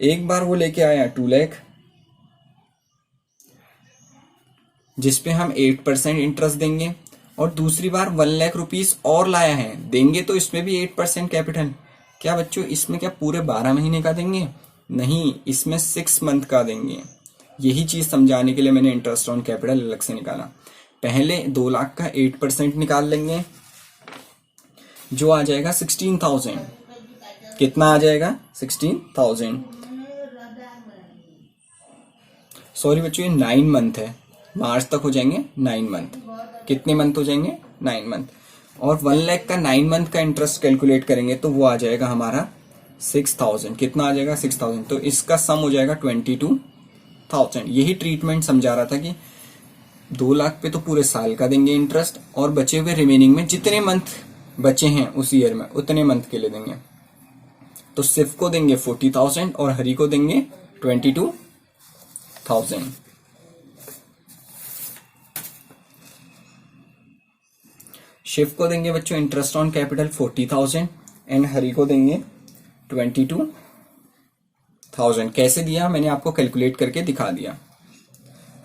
एक बार वो लेके आया 2 लाख, जिसपे हम 8% इंटरेस्ट देंगे, और दूसरी बार 1 लाख रुपीस और लाया है। देंगे तो इसमें भी 8% कैपिटल। क्या बच्चों इसमें क्या पूरे 12 महीने का देंगे? नहीं, इसमें 6 मंथ का देंगे। यही चीज समझाने के लिए मैंने इंटरेस्ट ऑन कैपिटल अलग से निकाला। पहले 2 लाख का 8% निकाल लेंगे, जो आ जाएगा 16,000। कितना आ जाएगा? 16,000। सॉरी बच्चों, ये 9 मंथ है, मार्च तक हो जाएंगे 9 मंथ। कितने मंथ हो जाएंगे? 9 मंथ। और 1 लाख का 9 मंथ का इंटरेस्ट कैलकुलेट करेंगे तो वो आ जाएगा हमारा 6,000। कितना आ जाएगा? 6,000। तो इसका सम हो जाएगा 22,000। यही ट्रीटमेंट समझा रहा था कि 2 लाख पे तो पूरे साल का देंगे इंटरेस्ट, और बचे हुए रिमेनिंग में जितने मंथ बचे हैं उस ईयर में उतने मंथ के लिए देंगे। तो शिव को देंगे 40,000 और हरि को देंगे 22,000। शिव को देंगे बच्चों interest on capital 40,000 and Hari को देंगे 22,000। कैसे दिया मैंने आपको कैलकुलेट करके दिखा दिया।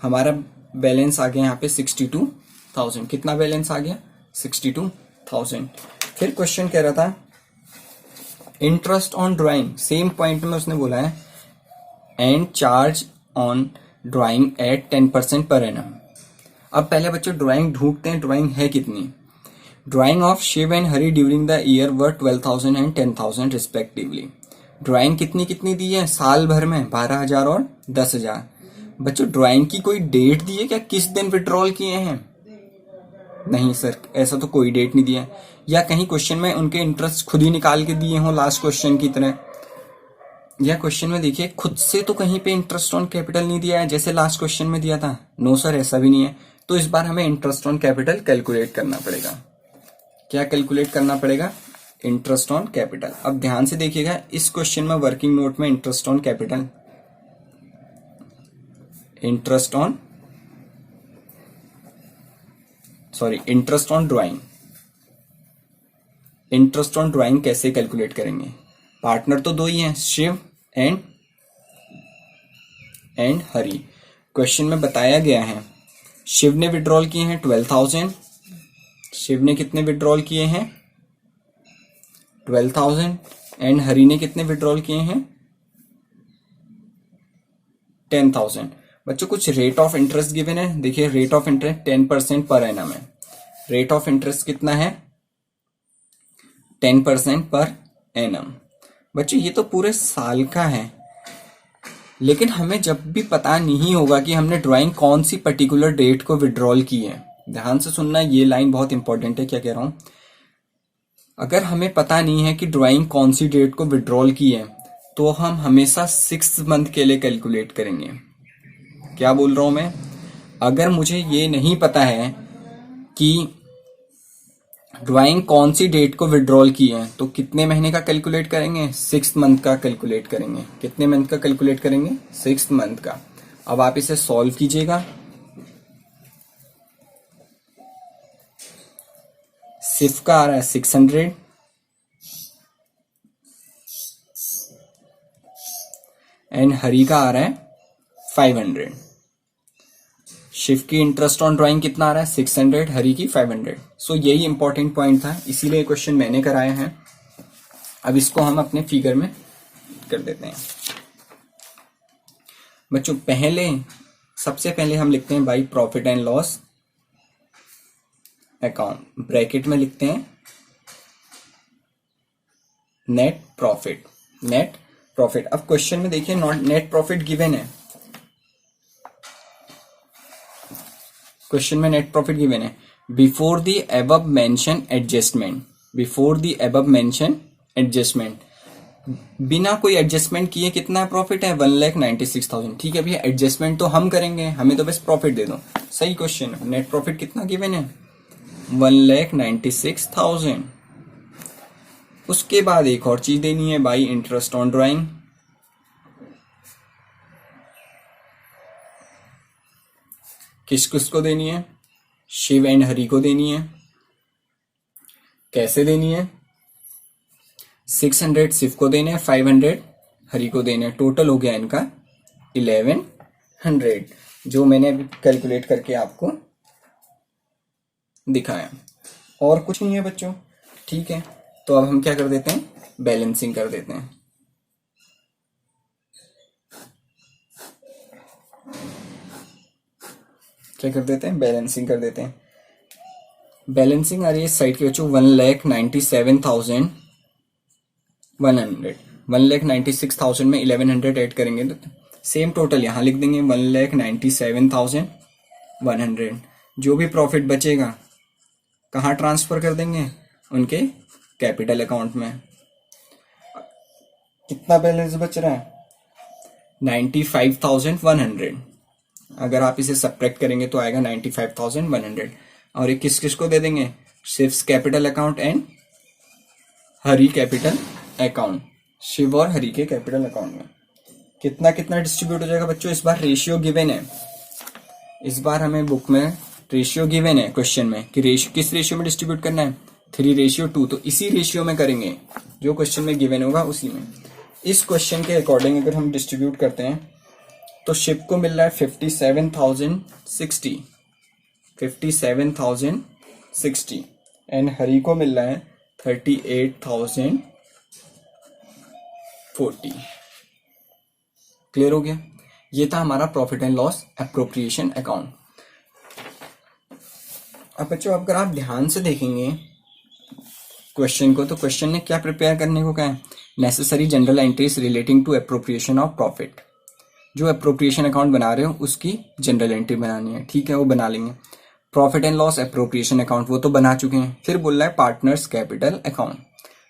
हमारा बैलेंस आ गया यहाँ पे 62,000। कितना बैलेंस आ गया? 62,000। फिर क्वेश्चन कह रहा था interest on drawing, same point में उसने बोला है and charge on drawing at 10% per annum. अब पहले बच्चों ड्राइंग ढूंढते हैं, ड्राइंग है कितनी। Drawing of Shiv and Hari during the year were 12,000 and 10,000 respectively. Drawing कितनी कितनी दी है साल भर में? 12,000 और 10,000। बच्चों ड्राइंग की कोई डेट दी है क्या? किस दिन विड्रॉल किए हैं? नहीं सर, ऐसा तो कोई डेट नहीं दिया है। या कहीं क्वेश्चन में उनके इंटरेस्ट खुद ही निकाल के दिए हों लास्ट क्वेश्चन की तरह। या क्वेश्चन में देखिए खुद से तो कहीं पे इंटरेस्ट ऑन कैपिटल नहीं दिया है जैसे लास्ट क्वेश्चन में दिया था। नो सर, ऐसा भी नहीं है। तो इस बार हमें इंटरेस्ट ऑन कैपिटल कैलकुलेट करना पड़ेगा। क्या कैलकुलेट करना पड़ेगा? Interest on capital. अब ध्यान से देखिएगा इस क्वेश्चन में वर्किंग नोट में interest on capital, interest on drawing. Interest on drawing कैसे कैलकुलेट करेंगे? पार्टनर तो 2 ही हैं, शिव एंड हरि। क्वेश्चन में बताया गया है शिव ने विड्रॉल किए हैं 12,000। शिव ने कितने विड्रॉल किए हैं? 12,000। एंड हरि ने कितने विड्रॉल किए हैं? 10,000। बच्चों कुछ रेट ऑफ इंटरेस्ट गिवन है, देखिए rate of interest 10% per annum है। रेट ऑफ इंटरेस्ट कितना है? 10% पर एनम। बच्चों ये तो पूरे साल का है, लेकिन हमें जब भी पता नहीं होगा कि हमने ड्राइंग कौन सी पर्टिकुलर डेट को विड्रॉल की है, ध्यान से सुनना, ये लाइन बहुत इंपॉर्टेंट है क्या कह रहा हूं। अगर हमें पता नहीं है कि ड्राइंग कौन सी डेट को विड्रॉल की है तो हम हमेशा 6 मंथ के लिए कैलकुलेट करेंगे। क्या बोल रहा हूं मैं, अगर मुझे ये नहीं पता है कि ड्राइंग कौन सी डेट को विड्रॉल की है तो कितने महीने का कैलकुलेट करेंगे, 6 मंथ का कैलकुलेट करेंगे। कितने मंथ का कैलकुलेट करेंगे, 6 मंथ का। अब आप इसे सॉल्व कीजिएगा। सिर्फ का आ रहा है 600 एंड हरी का आ रहा है 500। शिव की इंटरेस्ट ऑन ड्राइंग कितना आ रहा है, 600, हरी की 500। सो यही इंपॉर्टेंट पॉइंट था, इसीलिए क्वेश्चन मैंने कराया है। अब इसको हम अपने फिगर में कर देते हैं। बच्चों सबसे पहले हम लिखते हैं by profit and loss account, bracket में लिखते हैं नेट प्रॉफिट। नेट प्रॉफिट, अब क्वेश्चन में देखिए नेट प्रॉफिट गिवन है, क्वेश्चन में नेट प्रॉफिट गिवन है before the above mention adjustment. Before the above mention adjustment, बिना कोई एडजस्टमेंट किए कितना प्रॉफिट है, 1,96,000। ठीक है भैया, एडजस्टमेंट तो हम करेंगे, हमें तो बस प्रॉफिट दे दो। सही क्वेश्चन है। नेट प्रॉफिट कितना गिवन है, 1,96,000। उसके बाद एक और चीज देनी है, बाई इंटरेस्ट ऑन ड्राइंग। किस किस को देनी है, शिव एंड हरि को देनी है। कैसे देनी है, 600 शिव को देने, 500 हरि को देने। टोटल हो गया इनका 1100, जो मैंने अभी कैलकुलेट करके आपको दिखाया। और कुछ नहीं है बच्चों। ठीक है, तो अब हम क्या कर देते हैं, बैलेंसिंग कर देते हैं। क्या कर देते हैं, बैलेंसिंग कर देते हैं। बैलेंसिंग आ रही है इस साइड के बच्चों 1,97,100। 1,96,000 में 1100 ऐड करेंगे तो सेम टोटल यहां लिख देंगे 1,97,100। जो भी प्रॉफिट बचेगा कहाँ ट्रांसफर कर देंगे, उनके कैपिटल अकाउंट में। कितना बैलेंस बच रहा है, 95,100। अगर आप इसे सब्ट्रैक्ट करेंगे तो आएगा 95,100। और ये किस किस को दे देंगे, Shiv's capital account and Hari capital account. Shiv और हरी के कैपिटल अकाउंट में कितना कितना डिस्ट्रीब्यूट हो जाएगा बच्चों। इस बार रेशियो गिवन है, इस बार हमें बुक में रेशियो गिवन है क्वेश्चन में कि किस रेशियो में डिस्ट्रीब्यूट करना है, 3:2। तो इसी रेशियो में करेंगे जो क्वेश्चन में गिवन होगा उसी में। इस क्वेश्चन के अकॉर्डिंग अगर हम डिस्ट्रीब्यूट करते हैं तो शिव को मिल रहा है 57,060, 57,060 एंड हरी को मिल रहा है 38,040। क्लियर हो गया। ये था हमारा profit and loss appropriation account. अब बच्चों अगर आप ध्यान से देखेंगे क्वेश्चन को, तो क्वेश्चन ने क्या प्रिपेयर करने को कहा है, necessary journal entries relating to appropriation of profit. जो एप्रोप्रिएशन अकाउंट बना रहे हो उसकी जनरल एंट्री बनानी है। ठीक है, वो बना लेंगे। Profit and loss appropriation account वो तो बना चुके हैं। फिर बोल रहा है पार्टनर्स कैपिटल अकाउंट।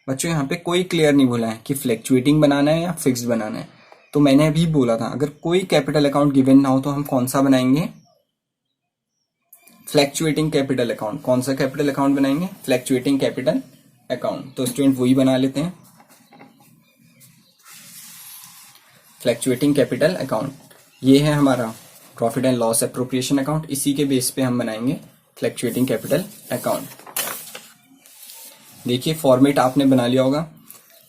बच्चों यहाँ पे कोई क्लियर नहीं बोला है कि फ्लैक्चुएटिंग बनाना है या फिक्स्ड बनाना है। तो मैंने अभी बोला था अगर कोई कैपिटल अकाउंट गिवन ना हो तो हम कौन सा बनाएंगे, फ्लैक्चुएटिंग कैपिटल अकाउंट। कौन सा कैपिटल अकाउंट बनाएंगे, फ्लैक्चुएटिंग कैपिटल अकाउंट। तो स्टूडेंट वही बना लेते हैं, फ्लैक्चुएटिंग कैपिटल अकाउंट। ये है हमारा profit and loss appropriation account. इसी के बेस पे हम बनाएंगे फ्लैक्चुएटिंग कैपिटल अकाउंट। देखिए फॉर्मेट आपने बना लिया होगा।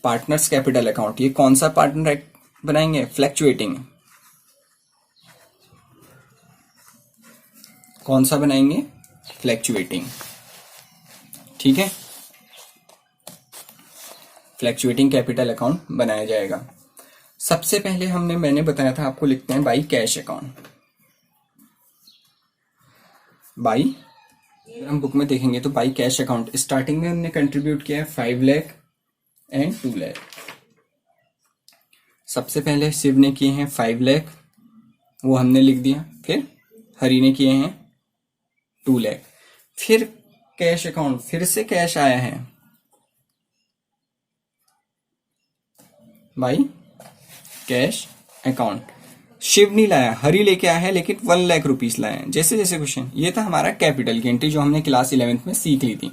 पार्टनर्स कैपिटल अकाउंट, ये कौन सा पार्टनर बनाएंगे, फ्लैक्चुएटिंग। कौन सा बनाएंगे, फ्लैक्चुएटिंग। ठीक है, फ्लैक्चुएटिंग कैपिटल अकाउंट बनाया जाएगा। सबसे पहले मैंने बताया था आपको लिखते हैं बाई कैश अकाउंट। बाई, हम बुक में देखेंगे तो बाई कैश अकाउंट स्टार्टिंग में हमने कंट्रीब्यूट किया है 5 लाख एंड 2 लाख। सबसे पहले शिव ने किए हैं 5 लाख, वो हमने लिख दिया। फिर हरी ने किए हैं 2 लाख। फिर कैश अकाउंट, फिर से कैश आया है भाई, कैश अकाउंट। शिव नहीं लाया, हरी लेके आया है, लेकिन 1 लाख रुपीस लाया है। जैसे जैसे क्वेश्चन, ये था हमारा कैपिटल की एंट्री जो हमने क्लास 11th में सीख ली थी।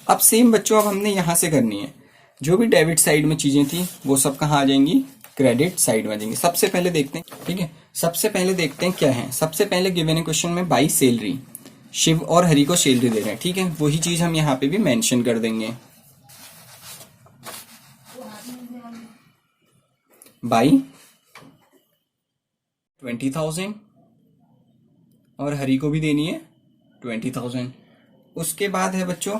अब सेम बच्चों अब हमने यहां से करनी है। जो भी डेबिट साइड में चीजें थी वो सब कहाँ आ जाएंगी, क्रेडिट साइड में आ जाएंगी। सबसे पहले देखते हैं, ठीक है, सबसे पहले देखते हैं क्या है। सबसे पहले गिवन है क्वेश्चन में बाई सैलरी, शिव और हरी को सैलरी दे रहे हैं, ठीक है। वही चीज हम यहाँ पे भी मेंशन कर देंगे, बाई 20,000 और हरी को भी देनी है 20,000। उसके बाद है बच्चों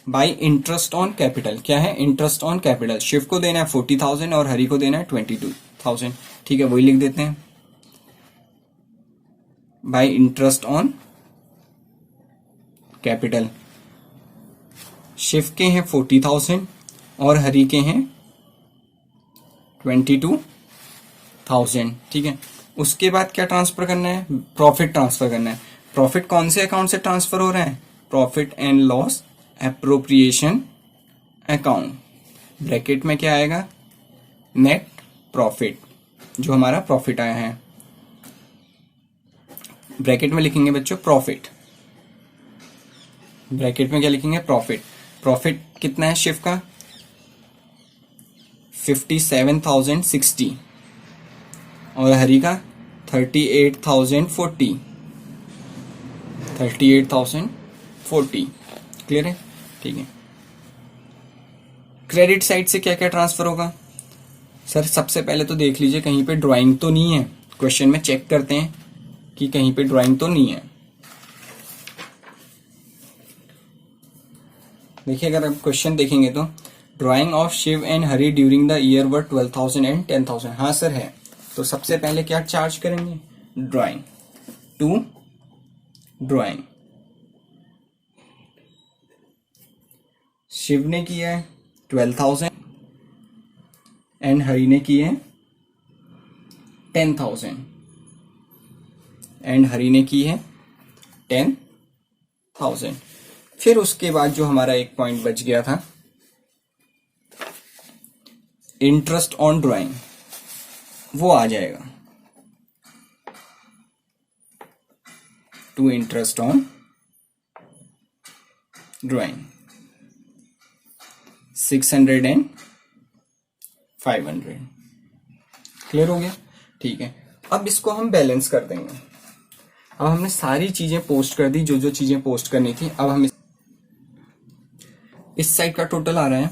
बाई इंटरेस्ट ऑन कैपिटल। क्या है, इंटरेस्ट ऑन कैपिटल। शिव को देना है 40,000 और हरी को देना है 22,000, ठीक है, वही लिख देते हैं, by interest on capital. Shiv के हैं 40,000 और हरी के हैं 22,000, ठीक है। उसके बाद क्या ट्रांसफर करना है, प्रॉफिट ट्रांसफर करना है। प्रॉफिट कौन से अकाउंट से ट्रांसफर हो रहा है, profit and loss appropriation account. Bracket में क्या आएगा, नेट प्रॉफिट, जो हमारा प्रॉफिट आया है। ब्रैकेट में लिखेंगे बच्चों प्रॉफिट, ब्रैकेट में क्या लिखेंगे, प्रॉफिट। प्रॉफिट कितना है शिव का, 57,060 और हरी का 38,040, 38,040, क्लियर है, ठीक है। क्रेडिट साइड से क्या क्या ट्रांसफर होगा सर, सबसे पहले तो देख लीजिए कहीं पे ड्राइंग तो नहीं है, क्वेश्चन में चेक करते हैं कि कहीं पे ड्राइंग तो नहीं है। देखिए अगर आप क्वेश्चन देखेंगे तो drawing of Shiv and Hari during the year were 12,000 and 10,000, हाँ सर है। तो सबसे पहले क्या चार्ज करेंगे, ड्राइंग टू ड्राइंग। शिव ने किया है 12,000 एंड हरी ने किए हैं 10,000 एंड हरी ने की है 10,000। फिर उसके बाद जो हमारा एक पॉइंट बच गया था, इंटरेस्ट ऑन ड्राइंग, वो आ जाएगा to interest on drawing 600 and 500, clear हो गया, ठीक है। अब इसको हम बैलेंस कर देंगे। अब हमने सारी चीजें पोस्ट कर दी, जो जो चीजें पोस्ट करनी थी। अब हम इस साइड का टोटल आ रहा है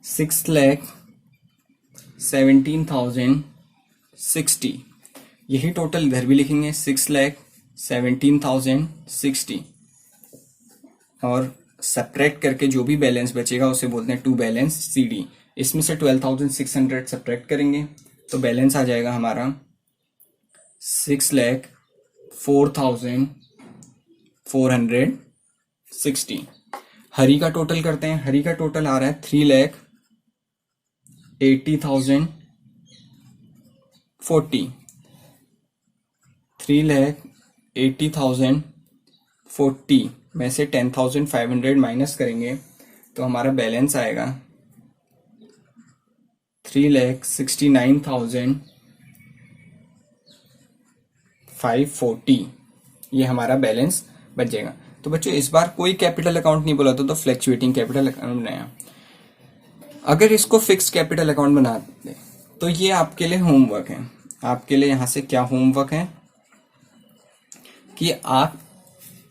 6,17,060, यही टोटल इधर भी लिखेंगे 6,17,060 और सब्ट्रैक्ट करके जो भी बैलेंस बचेगा उसे बोलते हैं टू बैलेंस सीडी। इसमें से 12,600 सब्ट्रैक्ट करेंगे तो बैलेंस आ जाएगा हमारा 6,04,460। हरी का टोटल करते हैं, हरी का टोटल आ रहा है 3,80,040, 3,80,040 में से 10,500 माइनस करेंगे तो हमारा बैलेंस आएगा 3,69,540। ये हमारा बैलेंस बच जाएगा। तो बच्चों इस बार कोई कैपिटल अकाउंट नहीं बोला तो फ्लैक्चुएटिंग कैपिटल अकाउंट बनाया। अगर इसको फिक्स कैपिटल अकाउंट बना दे तो ये आपके लिए होमवर्क है। आपके लिए यहां से क्या होमवर्क है कि आप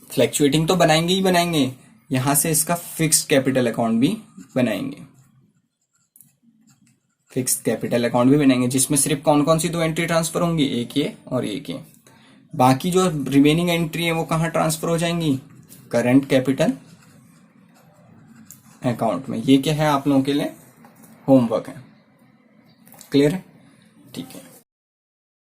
फ्लैक्चुएटिंग तो बनाएंगे ही बनाएंगे, यहां से इसका फिक्स्ड कैपिटल अकाउंट भी बनाएंगे। फिक्स्ड कैपिटल अकाउंट भी बनाएंगे जिसमें सिर्फ कौन कौन सी दो एंट्री ट्रांसफर होंगी, एक ये और एक ये। बाकी जो रिमेनिंग एंट्री है वो कहां ट्रांसफर हो जाएंगी, करंट कैपिटल अकाउंट में। ये क्या है आप लोगों के लिए होमवर्क है, क्लियर है, ठीक है।